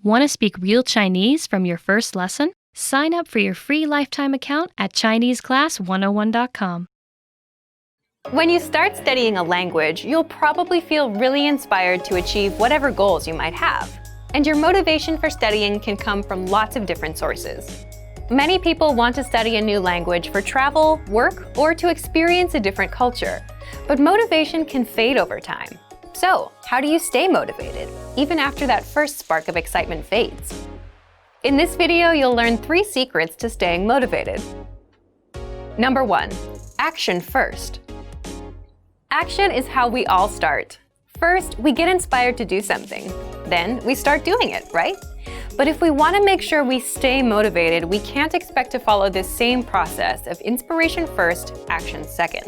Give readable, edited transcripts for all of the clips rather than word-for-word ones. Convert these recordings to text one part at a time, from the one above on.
Want to speak real Chinese from your first lesson? Sign up for your free lifetime account at ChineseClass101.com. When you start studying a language, you'll probably feel really inspired to achieve whatever goals you might have. And your motivation for studying can come from lots of different sources. Many people want to study a new language for travel, work, or to experience a different culture. But motivation can fade over time. So, how do you stay motivated, even after that first spark of excitement fades? In this video, you'll learn 3 secrets to staying motivated. Number 1. Action first. Action is how we all start. First, we get inspired to do something. Then, we start doing it, right? But if we want to make sure we stay motivated, we can't expect to follow this same process of inspiration first, action second.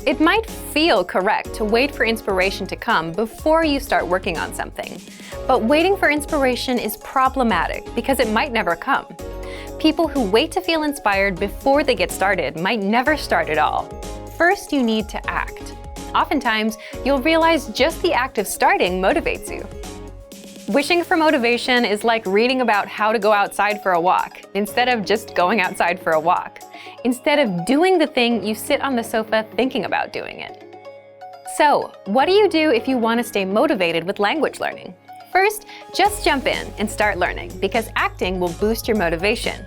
It might feel correct to wait for inspiration to come before you start working on something. But waiting for inspiration is problematic because it might never come. People who wait to feel inspired before they get started might never start at all. First, you need to act. Oftentimes, you'll realize just the act of starting motivates you. Wishing for motivation is like reading about how to go outside for a walk, instead of just going outside for a walk. Instead of doing the thing, you sit on the sofa thinking about doing it. So, what do you do if you want to stay motivated with language learning? First, just jump in and start learning, because acting will boost your motivation.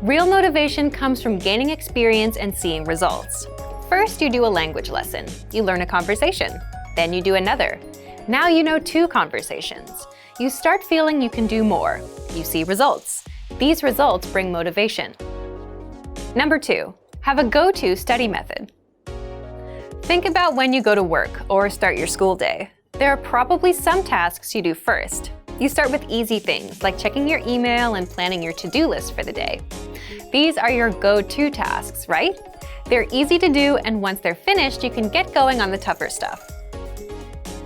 Real motivation comes from gaining experience and seeing results. First, you do a language lesson. You learn a conversation. Then you do another. Now you know 2 conversations. You start feeling you can do more. You see results. These results bring motivation. Number 2, have a go-to study method. Think about when you go to work or start your school day. There are probably some tasks you do first. You start with easy things like checking your email and planning your to-do list for the day. These are your go-to tasks, right? They're easy to do, and once they're finished, you can get going on the tougher stuff.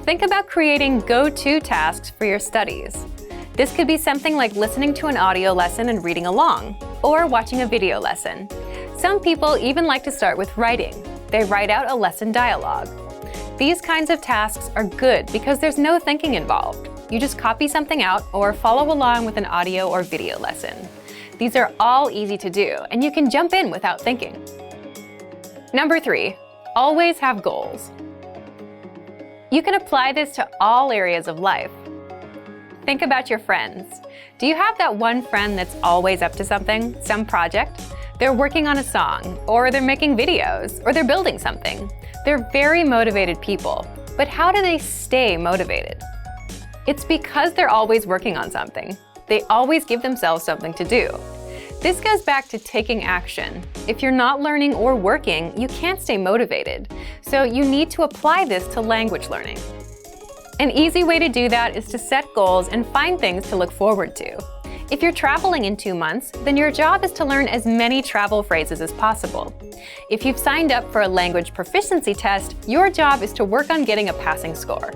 Think about creating go-to tasks for your studies. This could be something like listening to an audio lesson and reading along, or watching a video lesson. Some people even like to start with writing. They write out a lesson dialogue. These kinds of tasks are good because there's no thinking involved. You just copy something out or follow along with an audio or video lesson. These are all easy to do, and you can jump in without thinking. Number 3, always have goals. You can apply this to all areas of life. Think about your friends. Do you have that one friend that's always up to something, some project? They're working on a song, or they're making videos, or they're building something. They're very motivated people, but how do they stay motivated? It's because they're always working on something. They always give themselves something to do. This goes back to taking action. If you're not learning or working, you can't stay motivated. So you need to apply this to language learning. An easy way to do that is to set goals and find things to look forward to. If you're traveling in 2 months, then your job is to learn as many travel phrases as possible. If you've signed up for a language proficiency test, your job is to work on getting a passing score.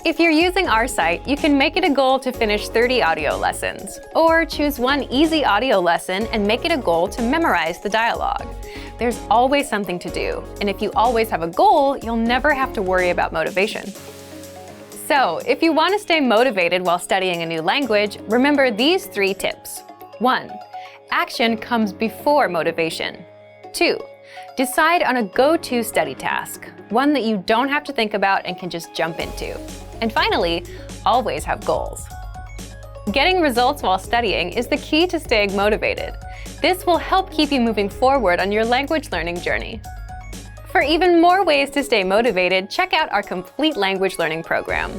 If you're using our site, you can make it a goal to finish 30 audio lessons, or choose one easy audio lesson and make it a goal to memorize the dialogue. There's always something to do, and if you always have a goal, you'll never have to worry about motivation. So, if you want to stay motivated while studying a new language, remember these 3 tips. 1. Action comes before motivation. 2. Decide on a go-to study task, one that you don't have to think about and can just jump into. And finally, always have goals. Getting results while studying is the key to staying motivated. This will help keep you moving forward on your language learning journey. For even more ways to stay motivated, check out our complete language learning program.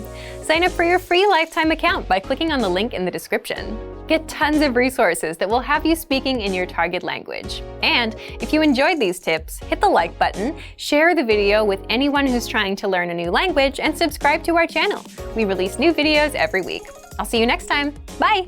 Sign up for your free lifetime account by clicking on the link in the description. Get tons of resources that will have you speaking in your target language. And if you enjoyed these tips, hit the like button, share the video with anyone who's trying to learn a new language, and subscribe to our channel. We release new videos every week. I'll see you next time. Bye!